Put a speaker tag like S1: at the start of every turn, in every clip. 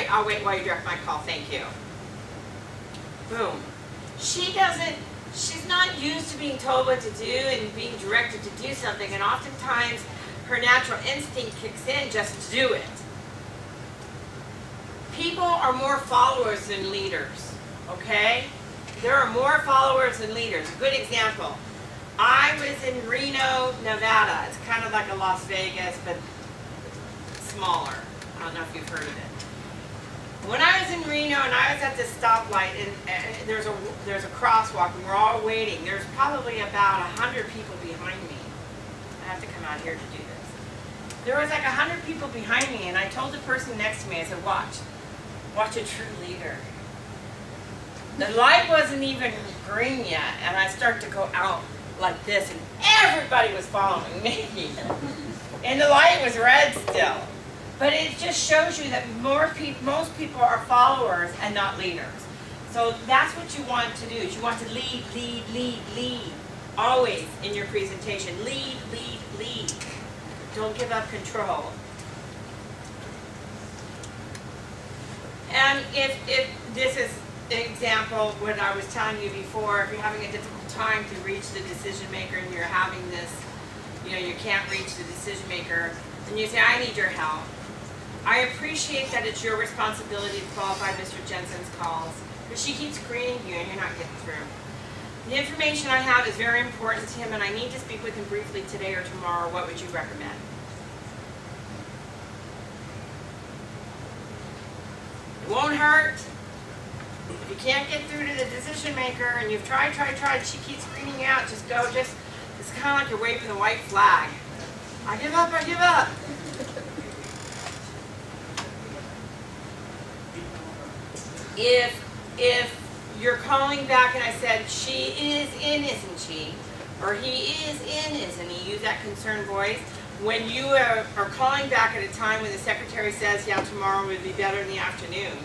S1: I'll wait while you direct my call, thank you. Boom. She's not used to being told what to do and being directed to do something, and oftentimes her natural instinct kicks in just to do it. People are more followers than leaders, okay? There are more followers than leaders. A good example, I was in Reno, Nevada. It's kind of like a Las Vegas, but smaller. I don't know if you've heard of it. When I was in Reno and I was at this stoplight, and there's a crosswalk and we're all waiting, there's probably about 100 people behind me. I have to come out here to do this. There was like 100 people behind me, and I told the person next to me, I said, watch a true leader. The light wasn't even green yet, and I start to go out like this, and everybody was following me. And the light was red still. But it just shows you that most people are followers and not leaders. So that's what you want to do, is you want to lead, lead, lead, lead. Always in your presentation, lead, lead, lead. Don't give up control. And if this is an example, what I was telling you before, if you're having a difficult time to reach the decision maker and you're having this, you can't reach the decision maker, and you say, I need your help. I appreciate that it's your responsibility to qualify Mr. Jensen's calls, but she keeps screening you and you're not getting through. The information I have is very important to him, and I need to speak with him briefly today or tomorrow. What would you recommend? It won't hurt. If you can't get through to the decision maker and you've tried, she keeps screening you out, just go, it's kind of like you're waving the white flag. I give up, I give up. If you're calling back and I said, she is in, isn't she? Or he is in, isn't he? Use that concerned voice. When you are calling back at a time when the secretary says, yeah, tomorrow would be better in the afternoon,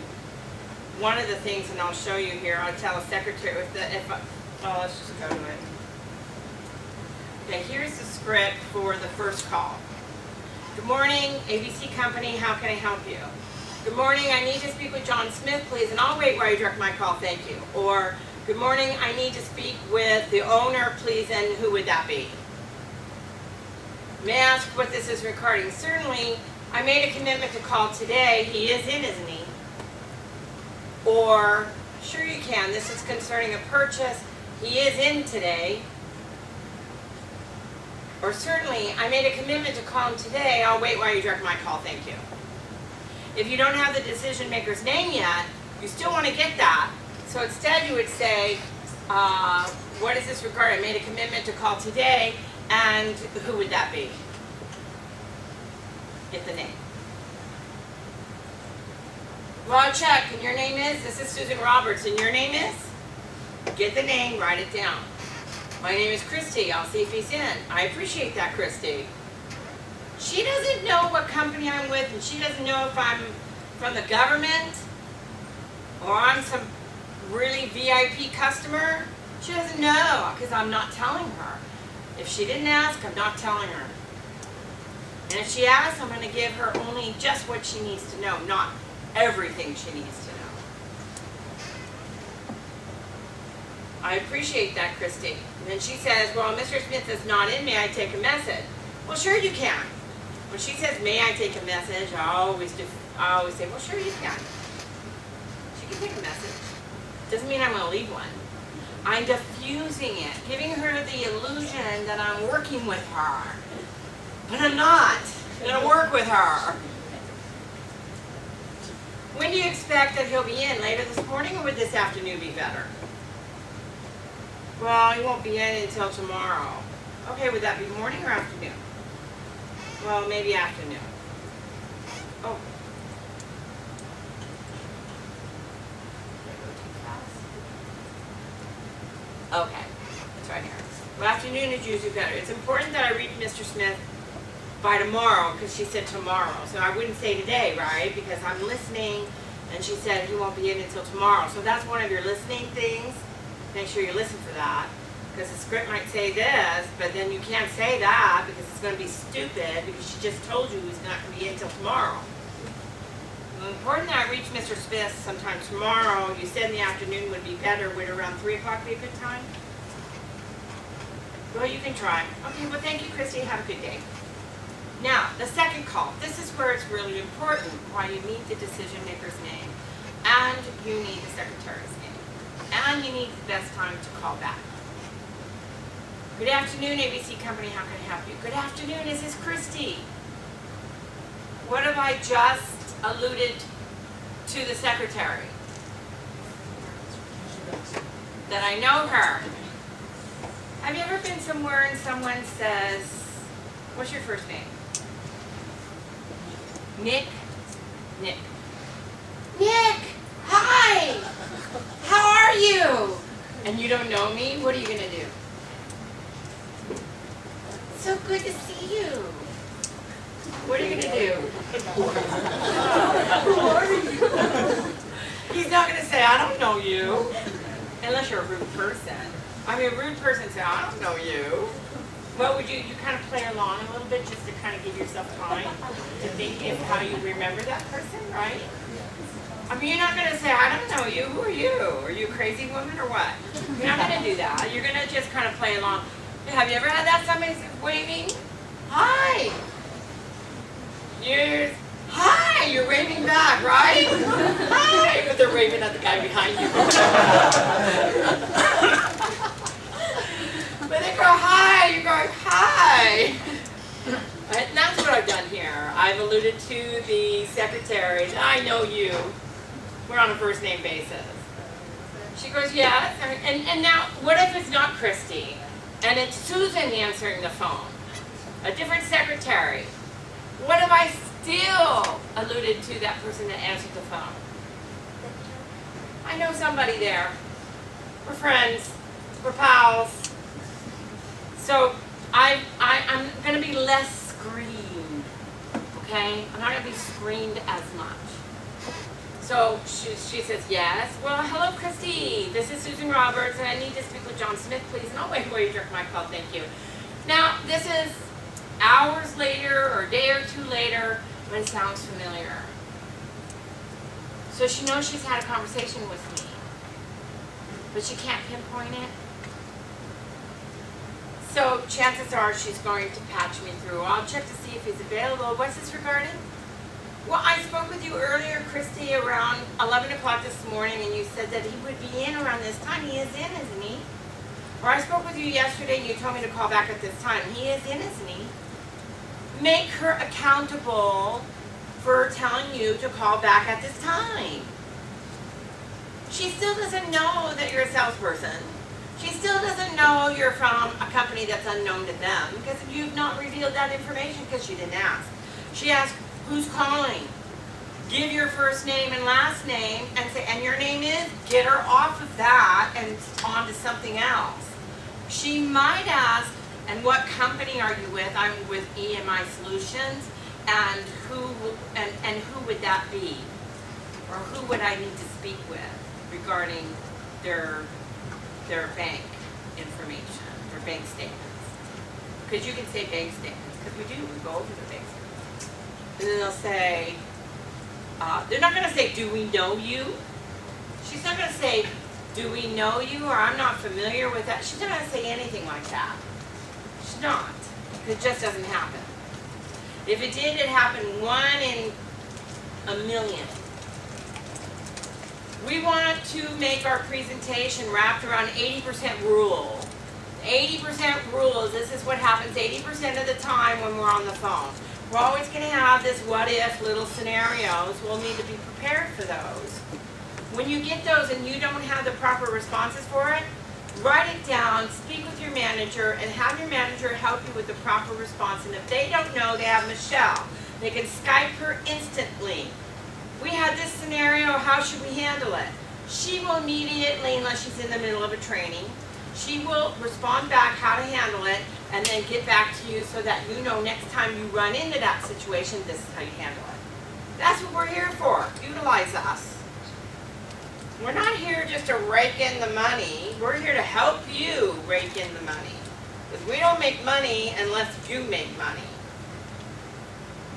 S1: one of the things, and I'll show you here, I'll tell a secretary, let's just go to it. Okay, here's the script for the first call. Good morning, ABC Company, how can I help you? Good morning, I need to speak with John Smith, please, and I'll wait while you direct my call, thank you. Or, good morning, I need to speak with the owner, please, and who would that be? May I ask what this is regarding? Certainly, I made a commitment to call today. He is in, isn't he? Or, sure you can, this is concerning a purchase. He is in today. Or certainly, I made a commitment to call him today. I'll wait while you direct my call, thank you. If you don't have the decision maker's name yet, you still want to get that. So instead you would say, what is this regarding? I made a commitment to call today, and who would that be? Get the name. Well, I'll check, and your name is? This is Susan Roberts, and your name is? Get the name, write it down. My name is Christy, I'll see if he's in. I appreciate that, Christy. She doesn't know what company I'm with, and she doesn't know if I'm from the government or I'm some really VIP customer. She doesn't know because I'm not telling her. If she didn't ask, I'm not telling her. And if she asks, I'm going to give her only just what she needs to know, not everything she needs to know. I appreciate that, Christy. And then she says, well, Mr. Smith is not in, may I take a message? Well, sure you can. When she says, may I take a message, I always say, well, sure you can. She can take a message. Doesn't mean I'm going to leave one. I'm diffusing it, giving her the illusion that I'm working with her. But I'm not. I'm going to work with her. When do you expect that he'll be in? Later this morning, or would this afternoon be better? Well, he won't be in until tomorrow. Okay, would that be morning or afternoon? Well, maybe afternoon. Oh. Okay, it's right here. Well, afternoon is usually better. It's important that I reach Mr. Smith by tomorrow, because she said tomorrow. So I wouldn't say today, right? Because I'm listening, and she said he won't be in until tomorrow. So that's one of your listening things. Make sure you listen for that. Because the script might say this, but then you can't say that because it's going to be stupid because she just told you he's not going to be in until tomorrow. Important that I reach Mr. Smith sometime tomorrow. You said in the afternoon would be better. Would around 3 o'clock be a good time? Well, you can try. Okay, well, thank you, Christy. Have a good day. Now, the second call. This is where it's really important, why you need the decision maker's name, and you need the secretary's name, and you need the best time to call back. Good afternoon, ABC Company. How can I help you? Good afternoon. This is Christy. What have I just alluded to the secretary? That I know her. Have you ever been somewhere and someone says, what's your first name? Nick? Nick. Nick! Hi! How are you? And you don't know me? What are you going to do? So good to see you. What are you going to do? Who are you? He's not going to say, I don't know you. Unless you're a rude person. I mean, a rude person says, I don't know you. What would you kind of play along a little bit just to kind of give yourself time to think of how you remember that person, right? I mean, you're not going to say, I don't know you. Who are you? Are you a crazy woman or what? You're not going to do that. You're going to just kind of play along. Have you ever had that? Somebody's waving? Hi. Hi, you're waving back, right? Hi, but they're waving at the guy behind you. But they go, hi, you're going, hi. And that's what I've done here. I've alluded to the secretary. I know you. We're on a first name basis. She goes, yes. And now, what if it's not Christy? And it's Susan answering the phone. A different secretary. What if I still alluded to that person that answered the phone? I know somebody there. We're friends. We're pals. So I'm going to be less screened, okay? I'm not going to be screened as much. So she says, yes. Well, hello, Christy. This is Susan Roberts, and I need to speak with John Smith, please. And I'll wait while you jerk my call. Thank you. Now, this is hours later or a day or two later, but it sounds familiar. So she knows she's had a conversation with me, but she can't pinpoint it. So chances are she's going to patch me through. I'll check to see if he's available. What's this regarding? Well, I spoke with you earlier, Christy, around 11 o'clock this morning, and you said that he would be in around this time. He is in, isn't he? Or I spoke with you yesterday, and you told me to call back at this time. He is in, isn't he? Make her accountable for telling you to call back at this time. She still doesn't know that you're a salesperson. She still doesn't know you're from a company that's unknown to them because you've not revealed that information because she didn't ask. She asked, who's calling? Give your first name and last name and say, and your name is? Get her off of that and on to something else. She might ask, and what company are you with? I'm with EMI Solutions, and who would that be? Or who would I need to speak with regarding their bank information, their bank statements? Because you can say bank statements, because we go over the bank statements. And then they'll say, they're not going to say, do we know you? She's not going to say, do we know you, or I'm not familiar with that. She's not going to say anything like that. She's not. It just doesn't happen. If it did, it happened 1 in a million. We want to make our presentation wrapped around 80% rule. 80% rules, this is what happens 80% of the time when we're on the phone. We're always going to have this what if little scenarios. We'll need to be prepared for those. When you get those and you don't have the proper responses for it, write it down, speak with your manager, and have your manager help you with the proper response. And if they don't know, they have Michelle. They can Skype her instantly. We had this scenario, how should we handle it? She will immediately, unless she's in the middle of a training, she will respond back how to handle it and then get back to you so that you know next time you run into that situation, this is how you handle it. That's what we're here for. Utilize us. We're not here just to rake in the money. We're here to help you rake in the money. Because we don't make money unless you make money.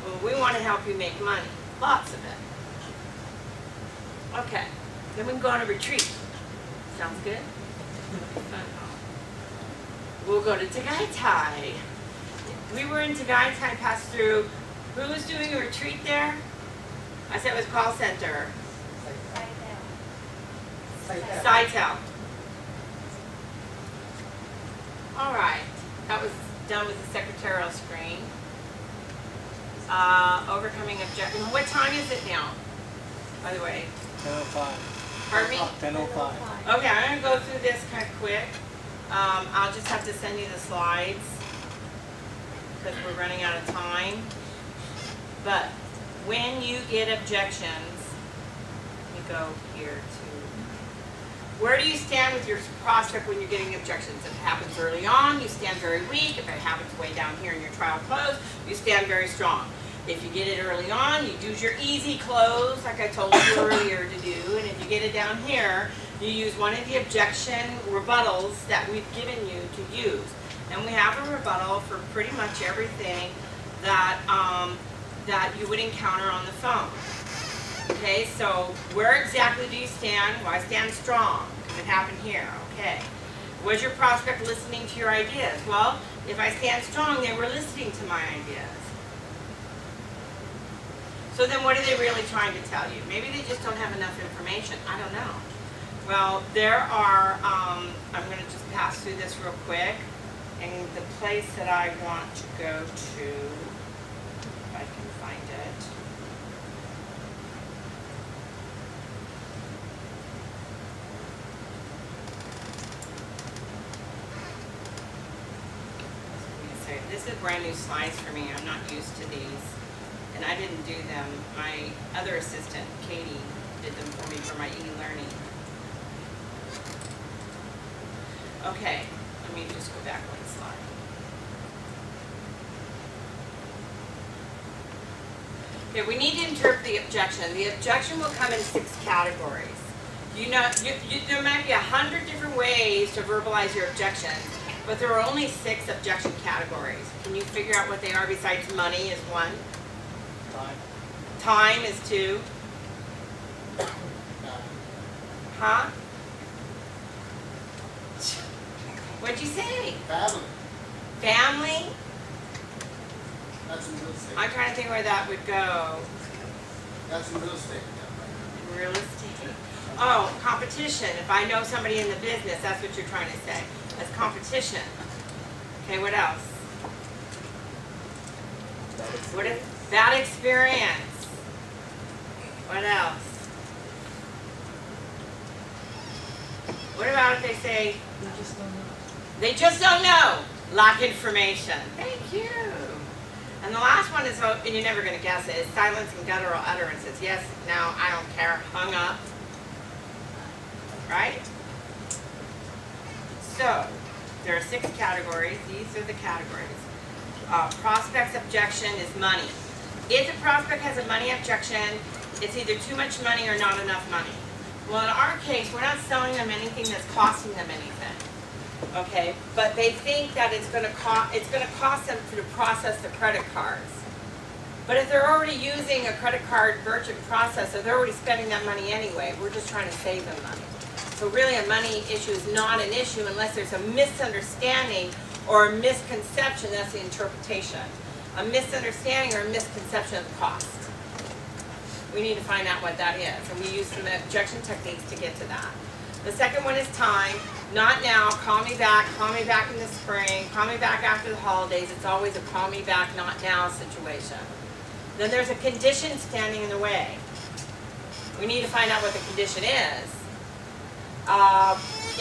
S1: Well, we want to help you make money. Lots of it. Okay, then we can go on a retreat. Sounds good? We'll go to Tagaytay. We were in Tagaytay, passed through. Who was doing a retreat there? I said it was call center. Sitel. All right, that was done with the secretarial screen. Overcoming objection. What time is it now, by the way?
S2: 10:05.
S1: Pardon me?
S2: 10:05.
S1: Okay, I'm going to go through this kind of quick. I'll just have to send you the slides because we're running out of time. But when you get objections, you go here to, where do you stand with your prospect when you're getting objections? If it happens early on, you stand very weak. If it happens way down here in your trial close, you stand very strong. If you get it early on, you do your easy close, like I told you earlier to do. And if you get it down here, you use one of the objection rebuttals that we've given you to use. And we have a rebuttal for pretty much everything that, that you would encounter on the phone. Okay, so where exactly do you stand? Well, I stand strong, because it happened here. Okay. Was your prospect listening to your ideas? Well, if I stand strong, they were listening to my ideas. So then what are they really trying to tell you? Maybe they just don't have enough information. I don't know. Well, there are, I'm going to just pass through this real quick. And the place that I want to go to, if I can find it. This is brand new slides for me. I'm not used to these. And I didn't do them. My other assistant, Katie, did them for me for my e-learning. Okay, let me just go back one slide. Okay, we need to interpret the objection. The objection will come in 6 categories. You know, there might be 100 different ways to verbalize your objection, but there are only 6 objection categories. Can you figure out what they are besides money is 1? Time is 2. Huh? What'd you say?
S3: Family.
S1: Family?
S3: That's in real estate.
S1: I'm trying to think where that would go.
S3: That's in real estate.
S1: Real estate. Oh, competition. If I know somebody in the business, that's what you're trying to say. That's competition. Okay, what else? What is bad experience? What else? What about if they say, they just don't know. Lack information. Thank you. And the last one is, and you're never going to guess it, is silence and guttural utterances. Yes, no, I don't care, hung up. Right? So, there are 6 categories. These are the categories. Prospect's objection is money. If the prospect has a money objection, it's either too much money or not enough money. Well, in our case, we're not selling them anything that's costing them anything. Okay, but they think that it's going to cost them to process the credit cards. But if they're already using a credit card merchant processor, they're already spending that money anyway. We're just trying to save them money. So really a money issue is not an issue unless there's a misunderstanding or a misconception. That's the interpretation. A misunderstanding or a misconception of the cost. We need to find out what that is. And we use some objection techniques to get to that. The second one is time. Not now, call me back in the spring, call me back after the holidays. It's always a call me back, not now situation. Then there's a condition standing in the way. We need to find out what the condition is.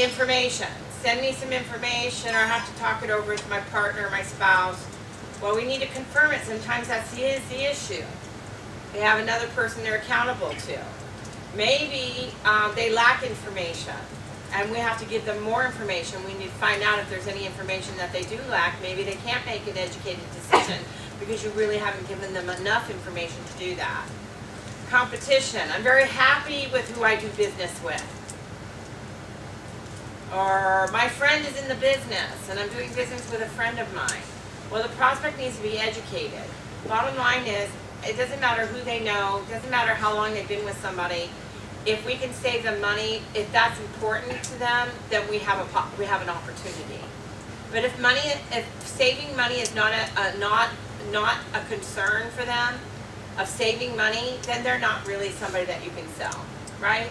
S1: Information. Send me some information, or I have to talk it over with my partner, my spouse. Well, we need to confirm it. Sometimes that's the issue. They have another person they're accountable to. Maybe they lack information, and we have to give them more information. We need to find out if there's any information that they do lack. Maybe they can't make an educated decision because you really haven't given them enough information to do that. Competition. I'm very happy with who I do business with. Or my friend is in the business, and I'm doing business with a friend of mine. Well, the prospect needs to be educated. Bottom line is, it doesn't matter who they know, it doesn't matter how long they've been with somebody. if we can save them money, if that's important to them, then we have an opportunity. But if saving money is not a concern for them, of saving money, then they're not really somebody that you can sell, right?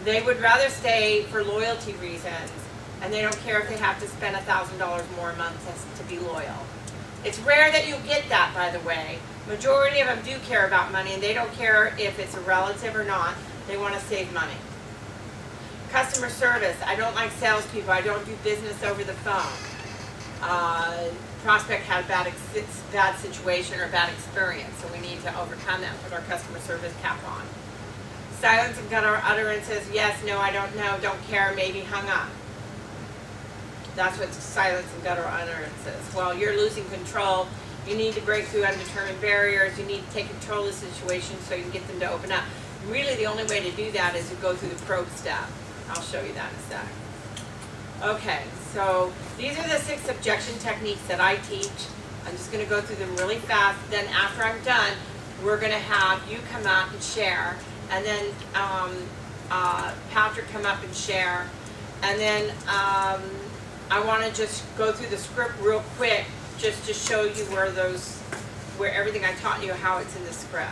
S1: They would rather stay for loyalty reasons, and they don't care if they have to spend $1,000 more a month to be loyal. It's rare that you get that, by the way. Majority of them do care about money, and they don't care if it's a relative or not. They want to save money. Customer service. I don't like salespeople. I don't do business over the phone. Prospect had a bad situation or bad experience, so we need to overcome that, put our customer service cap on. Silence and gut utterances, yes, no, I don't know, don't care, maybe, hung up. That's what silence and gut utterances. Well, you're losing control. You need to break through undetermined barriers. You need to take control of the situation so you can get them to open up. Really, the only way to do that is to go through the probe step. I'll show you that in a sec. Okay, so these are the 6 objection techniques that I teach. I'm just going to go through them really fast. Then after I'm done, we're going to have you come out and share, and then Patrick come up and share, and then I want to just go through the script real quick just to show you where everything I taught you, how it's in the script.